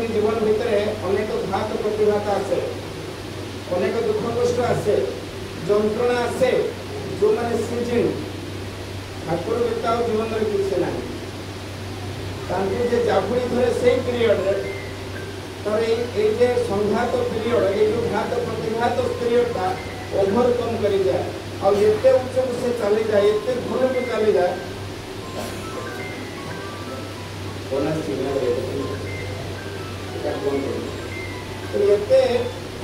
जीवन भितर अनेक घात प्रतिघात आसे अनेक दुख कष्ट आसे जंत्रणा आसे जो मैंने सीजन ठाकुर व्यक्ता जीवन में किसी ना जाफुड़ी धरे से पीरियड तर ये संघात पीरियड ये जो घात प्रतिघात पीरियड का ओभरकम करी जाए और एते उच्च को से चली जाए एते भल को चली जाए कोना सिग्नल तो एते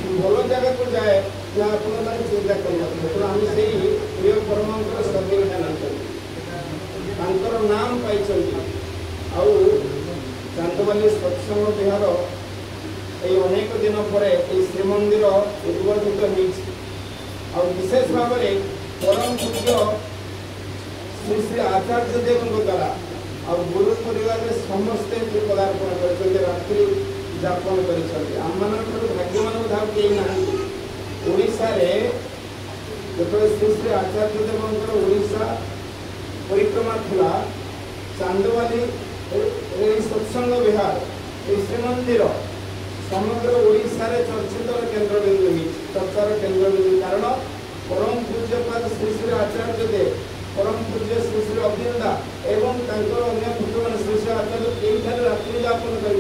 भल जगह को जाए जहाँ आप चिंता करना आम से प्रिय परमांकर सर्वे जानते नाम पाई चांदवाली सत्संग विहार ये अनेक दिन पर श्रीमंदिर उद्बोधित हो विशेष भाव में परम पूज्य श्री श्री आचार्य देव द्वारा और गुरु परिवार में समस्ते पदार्पण कर रात्रि जापन कर भाग्यवान भाव कई ना ओडिशा रे जो श्री श्री आचार्य देवंकर ओडिशा परिक्रमा था चांदवाली सत्संग विहार श्रीमंदिर समग्र ओडिशा रे चर्चित केन्द्रबिंदु चर्चार केन्द्रबिंदु कारण परम पूज्यपाद श्री श्री आचार्य देव परम पूज्य श्री श्री अभिनंदा एवं अन्य पुत्र मान श्री श्री आचार्य यही रात्रि जापन कर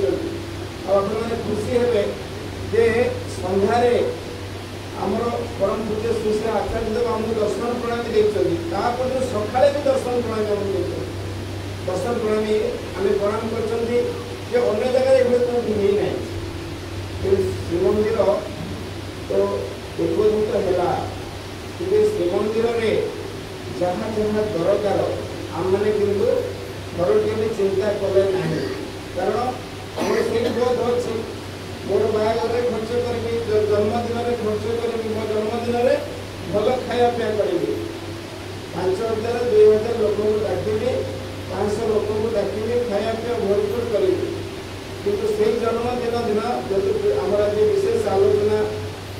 खुशी हे जे सन्धार आमर परम पूज्य श्री श्री आचार्य देव आमको दर्शन प्रणामी देखते सका भी दर्शन प्रणामी आमको दर्शन प्रणामी आम प्रणाम कर अन्य जगह ये कौन ना श्रीमंदिर तो उद्बोधित है कि श्रीमंदिर में जहाँ जहाँ दरकार आम मैंने किंतु घर के चिंता कले ना कारण आम से बोध अच्छी मोर बाहर खर्च करी जन्मदिन में खर्च करी मो जन्मदिन में भल खाया पीया करी 5,000 2,000 लोक डाकिबी 500 लोक डाकिबी खाया पीया भरपूर करी किंतु से जन्मदिन दिन जब आम आज विशेष आलोचना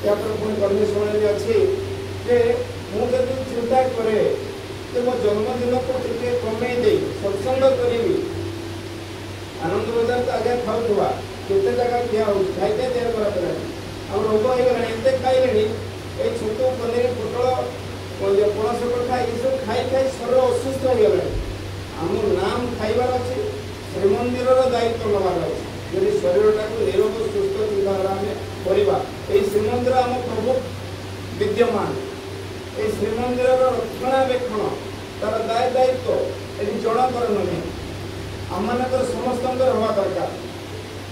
या पुणी कर्मी शुणी अच्छी जे मुझे चिंता करे तो मो जन्मदिन को टे कमे दे सत्संग करी आनंद बजार तो आगे खाऊा केते जगह क्या हो खाइते देह खराब है आम रोग हो गला एत खाइले ये छतु पनीर पोटल पणस कथा ये सब खाई खाई शरीर असुस्थ हो गला आम नाम खाइबार अच्छे श्रीमंदिर दायित्व नबार अच्छे यदि शरीर टाक निरोग सुस्थ चिंताधारा आम करवा श्रीमंदिर आम प्रभु विद्यमान ये श्रीमंदिर रक्षणाबेक्षण तार दाय दायित्व ये जड़कर नुहे आम समस्त हवा दरकार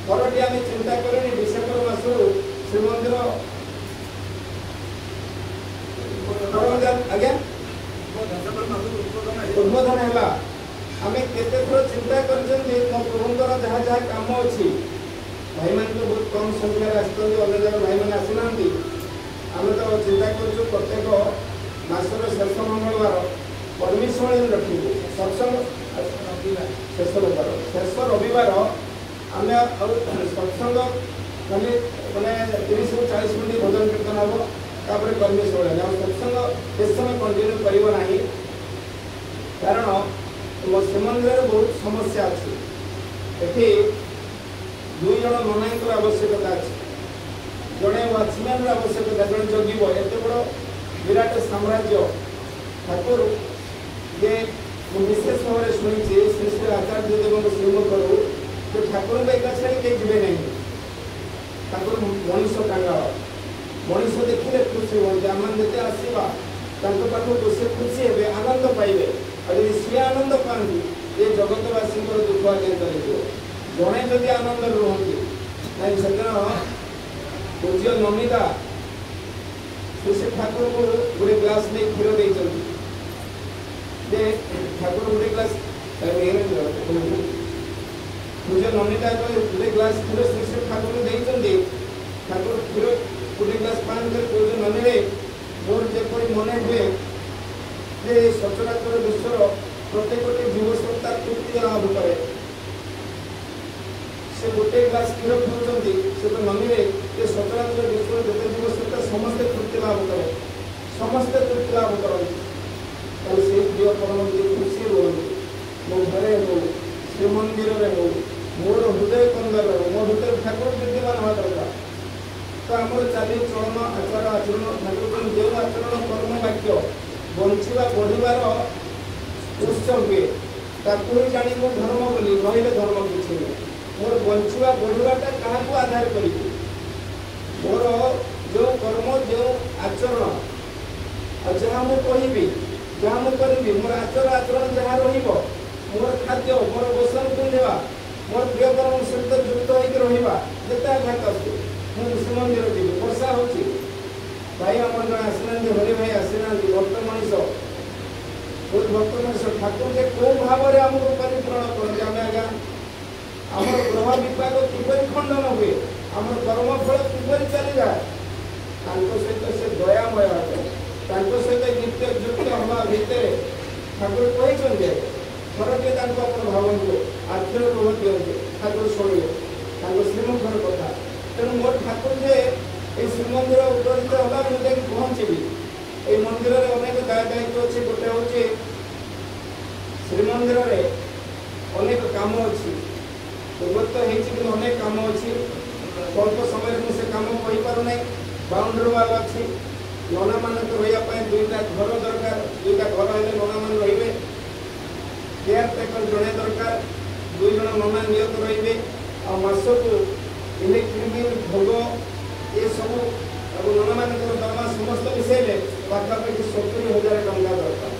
घरटी आम चिंता करें डिसेम्बर मसरू श्रीमंदिर आज्ञा उद्बोधन है आम केते थर चिंता कर मो प्रभुंर जहाँ जहाँ कम अच्छी भाई मान तो बहुत कम संख्यार अन्य जगह भाई मैंने आसीना आम तो चिंता कर प्रत्येक मासर शेष मंगलवार परमिशन रखिबू सत्संग शेष रविवार आम सत्संग खाली मैंने 30 ରୁ 40 मिनट भजन कीर्तन हम तापर कर्मी शुणी सत्संग से समय कंटिन्यू करना कारण मो श्रीमंदिर बहुत समस्या अच्छी ये 2 जन ननाई आवश्यकता अच्छी जड़े वाचमैन आवश्यकता जड़े जगिब एत बड़ विराट साम्राज्य ठाकुर ये विशेष भाव में शुणी श्री श्री आचार्य देव श्रीमुखर जो ठाकुर एक छाड़ी कहीं जी ना ठाकुर मनीष कांगाल मनीष देखिए खुशी हमें आम जिते आसवा पाखक से खुशी हे आनंद पाइबे और सी आनंद पाती ये जगतवासी दुख आगे चलो जड़े जदि आनंद रुहति नहीं से पूज्य नमिता श्री ठाकुर को गोटे ग्लास नहीं क्षीर दे ठाकुर गोटे ग्लास पूज्य नमिता गोटे ग्लास क्षीर श्री श्री ठाकुर देते ठाकुर क्षीर गोटे ग्लास पान कर पूज्य नमी मोर जपरी मन हुए जे सचराचर विश्वर प्रत्येक जीव सत्ता तृप्ति लाभ करे से गोटे ग्लास क्षीर पिउछंती से तो नमी ये सचराचर विश्व जिते जीव सत्ता समस्ते तृप्ति लाभ करे समस्ते तृप्ति लाभ करते से प्रिय परम खुशी रुहति मो घरे हो श्रीमंदिर हो मोर हृदय कंदर हो मो भीतर ठाकुर विद्यमान हवा दरकार तो आम चाली चलन आचार आचरण ठाकुर जो आचरण कर्म वाक्य बंचा बढ़िबार उत्स हुए ताकू ही जानी मो धर्म बोली नहले धर्म किसी नहीं मोर बंचा बढ़िबाटा क्या आधार कर मोर जो कर्म जो आचरण जहाँ मुझे कहबी जहाँ मुझे करी मोर आचर आचरण जहाँ रोर खाद्य मोर पोषण पिंधा मोर प्रिय कर्म सहित जुक्त होकर रहा जिते आघात आसू मुझे श्रीमंदिर जी वर्षा हो भाई आम जन आसीना हरि भाई आसीना भक्त मनीष बहुत भक्त मनीष ठाकुर जे कौ भाव में आमको परिपूरण करते आम आज्ञा आम ग्रह विभाग किपर खंडन हुए आम कर्मफल किपर चली जाए सहित से दयामय अटे सहित नित्य युक्त हवा भितर ठाकुर कहते थरटे भावନ୍ତୁ आखिर लुह दिखते ठाकुर शुणिले श्रीमुखर कथा तेणु मोर ठाकुर जे ये श्रीमंदिर उपरित होगा मुझे पहुँचबी ये मंदिर में अनेक दाय दायित्व अच्छे गोटे हूँ श्रीमंदिर में अनेक कम अच्छी पूर्वत हो अनेक कम अच्छी अल्प समय मुझे कम कहींपारूना बाउंड्री वाल अच्छी नना मान रही दुईटा घर दरकार दुईटा घर हेल्ले नना मान रे केयर टेकर जड़े दरकार दुई जन नना नियत रे आसक इलेक्ट्रिक बिल भोग ये सब नना मान दरमा समस्त मिसेले पाखापाखि 70,000 टंका दरकार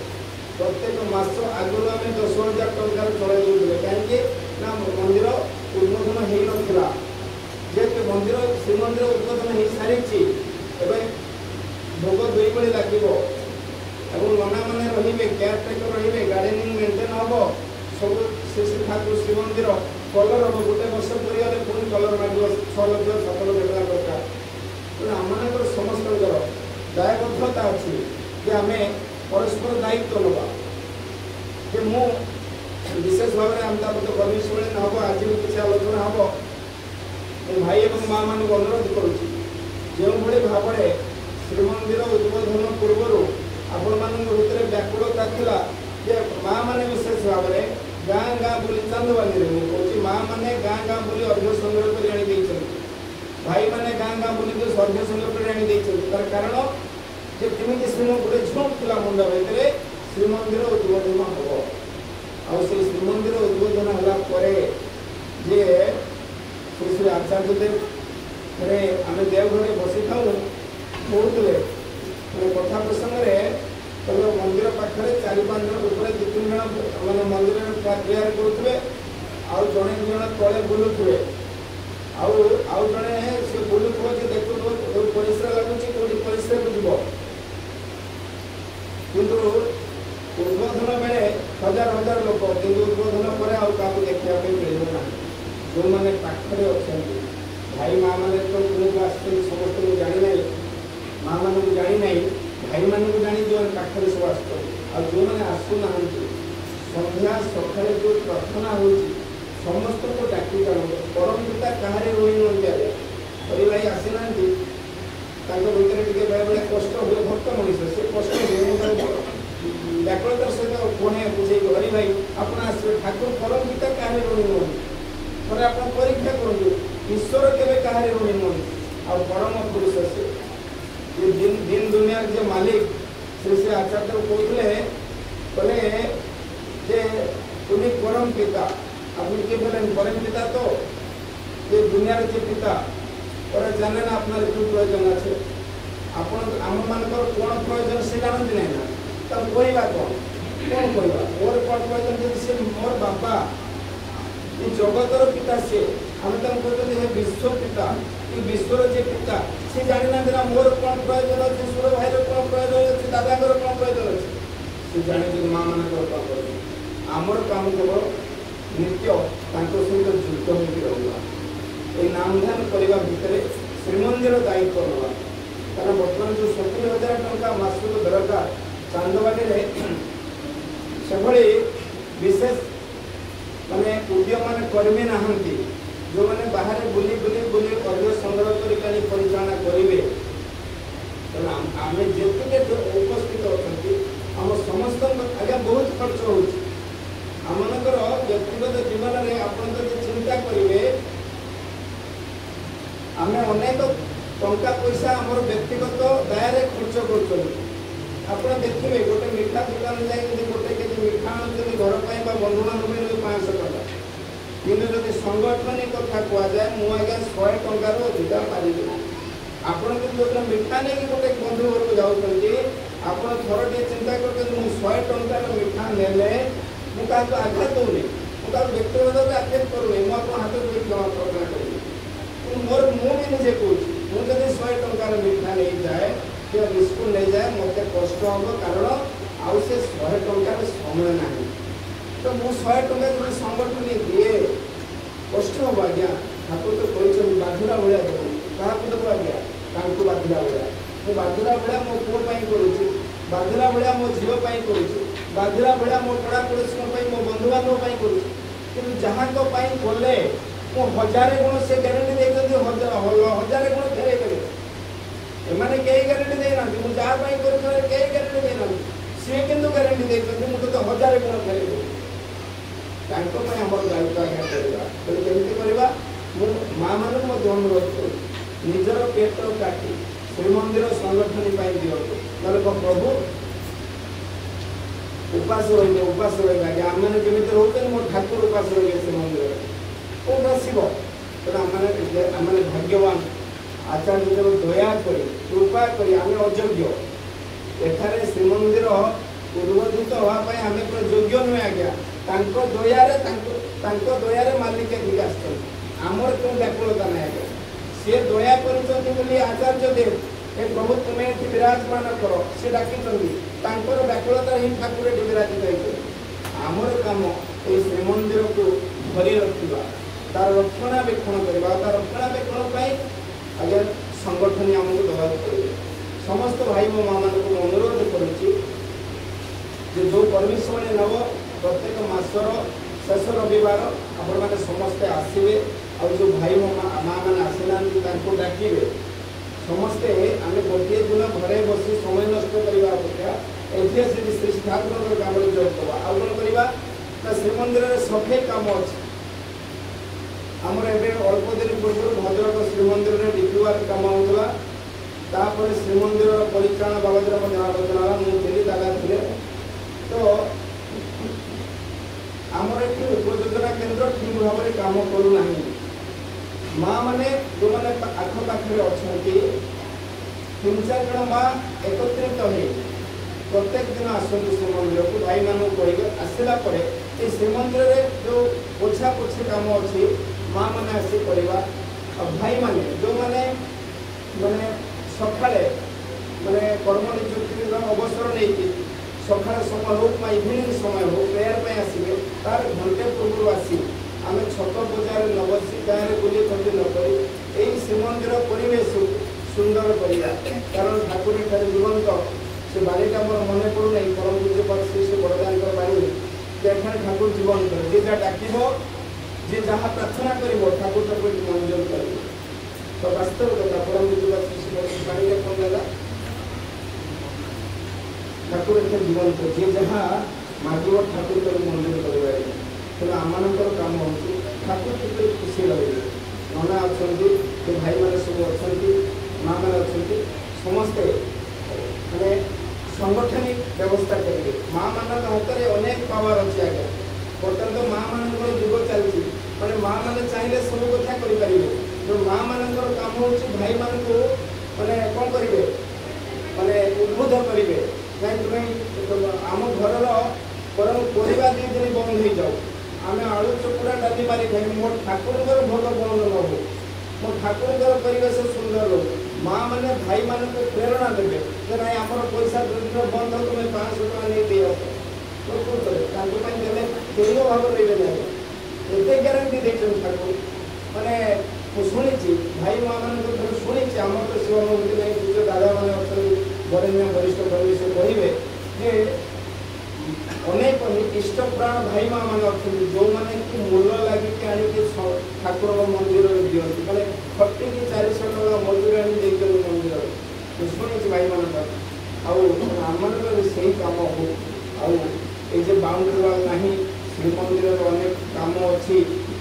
प्रत्येक मास आगुरी आम 10,000 टंकार चलाई दूसरे कहीं मंदिर उद्बोधन हो नाला जेहेतु मंदिर श्रीमंदिर उद्बोधन हो सारी भोग दुई बड़ी लगे नना मैंने रे केयर टेकर रे गार्डेनिंग मेंटेन हम सब श्री श्री ठाकुर श्रीमंदिर कलर हम गोटे वर्ष पर पुणी कलर मांग 6 लाख 7 लाख दरकार तेना आम समस्त दायबद्धता अच्छी कि आम परस्पर दायित्व नवा कि मु विशेष भाव में आम कर्मी शुणी हम आज भी किसी आलोचना हम भाई और माँ मान अनुरोध करुँच जो भाव में श्रीमंदिर उद्बोधन पूर्व आपण मान भितर व्याकुलता था जे माँ मैंने विशेष भाव में गाँ गाँ बुली चांदवानी कहूँ माँ मैंने गाँ गाँ बुली अर्घ्य संग्रह कर भाई मैंने गाँ गाँ बुली अर्घ्य संग्रह कर तार कारण जे केमी श्रीम गोटे झुंक था मुंड भितर श्रीमंदिर उद्बोधन हम आ श्रीमंदिर उद्बोधन होगापर जे श्री श्री आचार्य देव आम देवघर बसी था कहते कथा प्रसंग मंदिर पाखे 4-5 जन ऊपर 2-3 जन मैंने मंदिर क्रिया करुवे आउ जड़े जन तले बुलुवे आउ जड़े सी बुलुव कि देखु परिश्रा लगुच कौटी परिश्रा को जीव किंतु उद्बोधन बेले 1000 लोक कि उद्बोधन पर क्या देखा मिलना जो मैंने पाखे अच्छा भाई माँ मैंने तो आस समस्त जानी ना माँ मान जानी ना भाई मान जानी जो पाखे सब आस जो मैंने आसुना संध्या सका जो प्रार्थना हो समस्त को डाकी जान परम पिता कहारे रोई न दिया हरि भाई आसीना भितर टे बेले बेले कष्ट हुए भक्त मनीष से कष्ट हुए व्याकुलतार सहित पुणे बुझे हरि भाई आप आसवे ठाकुर परम पिता कहारे रोई नुहति आप परीक्षा करूँ ईश्वर के कहारे रोई नुहति आ परम पुरुष से ये दिन दुनिया जो मालिक श्री श्री आचार्य कहते जे तुम्हें परम पिता अपनी के बोले परम पिता तो ये दुनिया जे पिता और जाने ना अपना क्यों प्रयोजन अच्छे आम मान कौन प्रयोजन से जानती ना तब कहवा कौन कहवा मोर कौन प्रयोजन जब से मोर बापा ये जगतर पिता सी आम कहते विश्व पिता कि विश्वर जे पिता सी जानी ना मोर कौन प्रयोजन अच्छे सुर भाई कौन प्रयोजन अच्छे दादा कौन प्रयोजन अच्छे सी जानी माँ मान कौन कर आमर काम केवल नित्य सहित जुक्त हो रहा नाम ध्यान करने भितर श्रीमंदिर दायित्व नवा कारण बर्तमान जो 70,000 टंका मासक दरकार चांदवानी से विशेष माने उद्यमान कर्मी नहांती जो मैंने बाहर बुली बुली बुली अर्घ्य संग्रह कर परिचालना करेंगे आम जिते उपस्थित अच्छा आम समस्त आज्ञा बहुत खर्च होमर व्यक्तिगत जीवन में आप चिंता करेंगे आम अनेक टंका पैसा आमर व्यक्तिगत दायर खर्च कर देखिए गोटे मिठा दुकान जाए गोटे के मिठा आनुच्च घर पर बंधु बांधव 500 टका कि संगठनिक कथा कहुए मुझे आज्ञा 100 टंकार अधिका पारि आपन जो मिठा नहीं गोटे बंधु घर को जाऊँगी आप थर टे चिंता कर 100 टंकार मिठा ने मुझे आघात दूनी मुझे व्यक्तिगत आघात करूनी मुझे हाथ धोई क्षमा प्रार्थना करी मोर मुझे कहूँ मुझे 100 टंकार मिठा नहीं जाए कि बिस्कुट नहीं जाए मत कष्ट हम कारण आउ से 100 टंकार समय ना तो मुझे 100 टंका जो संगठन दिए कष्ट हम आज्ञा ठाकुर तो कहते बाधुरा भाया देव क्या देव आज्ञा बाधुरा भाया मुझे बाधुरा भाया मो पुओपाई करुच्ची बाधुरा भाया मो झीपाई करुच्ची बाधुरा भाया मो पड़ा पड़ोसी मो बंधु बांधव कि जहाँ कले मो 1000 गुण से ग्यारंटी देखते 1000 गुण फेरे देवे एमाने कई ग्यारंटी देना मुझे जहाँ कर कई ग्यारंटी देना सी कि ग्यारंटी देखते मुझे तो 1000 गुण फेरे देवे आम दायित्व आज्ञा करवा कमी माँ मान अनुरोध कर निजर पेट काटी श्रीमंदिर संगठन दिंतु ना प्रभु उपास रही आज्ञा आम मैंने केमी रोचे मो ठाकुर उपास रही श्रीमंदिर कौन आसो तेनाली आम भाग्यवान आचार्य जो दया करी कृपा करी आम अयोग्य एठारे श्रीमंदिर पूर्वोदित होगापी आम योग्य नुहे आज्ञा दयारे मालिक अधिक आमर क्यों व्याकुलता ना आज्ञा सी दया कर आचार्य देव ए प्रभु तुम्हें ये विराजमान कर सी डाक व्याकुलता ही ठाकुर ये विराजित होते आमर कम ये श्रीमंदिर को धरी रखा तार रक्षणाबेक्षण करवा तार रक्षणाबेक्षण आज्ञा संगठन आमको दबाक पड़े समस्त भाई मो माँ मान को अनुरोध करुच्ची जो परमिशन नब प्रत्येक मासर शेष रविवार आपण मैंने समस्ते आसवे और जो भाई मो माँ मैंने आसीना डाके समस्ते आम गोटे दिन घरे बस समय नष्ट करने अपेक्षा एथि श्री ठाकुर काम जोड़ दवा आउ कौन करवा श्रीमंदिर सफाई काम अच्छे आमर एवं अल्प दिन पूर्व भद्रक श्रीमंदिर में डीपीआर काम होता श्रीमंदिर परिचालन बाबद आलोचना मुझे दादा थे तो आमर ये उपयोजना केन्द्र ठीक भाव में काम करूना माँ मैंने जो मैंने आखपाखे अच्छा 3-4 जन माँ एकत्रित हो प्रत्येक दिन आसतु श्रीमंदिर को भाई मान कह आसला श्रीमंदिर में जो पोछा पोछी काम अच्छी माँ मैंने आसी करवा भाई मैंने जो मैंने मैंने सकाले मैंने कर्म निजुक्ति अवसर नहीं सका समय हो इवनिंग समय हो प्रेयर आसवे तार घंटे पूर्व आसी आम छत बजार न बसी गाँव में बुले खटी नक श्रीमंदिर परिवेश सुंदर करवा कारण ठाकुर ठार जीवंत से बाड़ीटा मोर मन पड़ूना परम पूज्य श्री श्री बड़दान बाड़ी ठाकुर जीवंत जे जहाँ डाक जे जहाँ प्रार्थना कर ठाकुर ठाकुर मंजूर कर तो वास्तव कथा परम पूज्य श्री श्री बाड़ी कौन लगा ठाकुर इतने जीवंत जे जहाँ मागिव ठाकुर को मंजूर कर तेना आम कम हो ठाकुर कितने खुशी लगे नना अच्छा भाई मैंने सब अच्छा माँ मैंने अच्छा समस्ते मैंने संगठनिक व्यवस्था करेंगे माँ मान हाथ में अनेक पावर अच्छी आज्ञा बर्तमान तो माँ मान जुग चलती मैंने माँ मैंने चाहिए सब कथा करेंगे तो माँ मान कम हो भाई मान को मैंने कौन करेंगे मैंने उद्बोध करेंगे नहीं तुम्हें आम घर पर परिवा 2 दिन बंद हो जाओ आम आलू चकुड़ा डाली मारी खाई मो ठाकुर भोग बंद न हो मो ठाकुर परिवेश सुंदर हो माँ मैंने भाई मान को प्रेरणा देवे ना आम पैसा 2 दिन बंद हो तुम्हें 500 टका नहीं दे देव भाव रही ना एत ग्यारंटी देखते ठाकुर मैंने शुणी भाई माँ मान शुणी आम तो शिव अनुभूति नहीं पूज्य दादा मैंने अच्छा बरेण्य वरिष्ठ कवि से कहे जे अनेक इष्टप्राण भाई माँ मैंने अच्छा जो मैंने कि मूल्य लगे आनिक ठाकुर मंदिर दिखती मैंने 30 कि 400 टका मजूरी आनी देते मंदिर तो शुणी भाई मान आम से कम हो आउ बाउंड्री वाल ना श्रीमंदिर अनेक कम अच्छी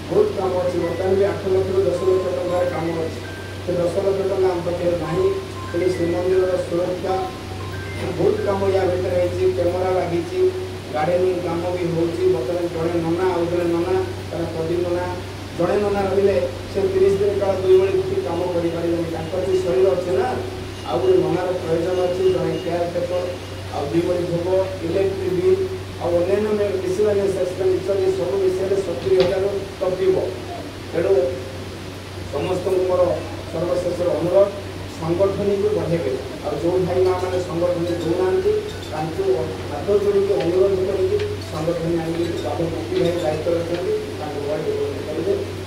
बहुत कम अच्छी बर्तमान भी 8 लाख 10 लाख टकर कम अच्छी से 10 लाख टका आम पाखे नहीं तेणु श्रीमंदिर सुरक्षा बहुत कम या भर कैमेरा लगी गार्डेनिंग कम भी होती बर्तमान जड़े नना आउ जड़े नना तार प्रदीप नना जड़े नना रही से 30 दिन काल 2 बड़ी कम कर शरीर अच्छे ना आउ गोटे ननार प्रयोजन अच्छी जड़े केयर टेकर आ 2 बड़ी भोग इलेक्ट्रिक बिल अन्य मिसलेनियस एक्सपेंडिचर ये सब विषय 70,000 टपिब तेणु समस्त मोर सर्वशेष अनुरोध संगठन को बढ़ेबे और जो भाई माँ मैंने संगठन दौना हाथ जोड़ी अनुरोध कर संगठन आगे बाबू मोती भाई दायित्व रखते करेंगे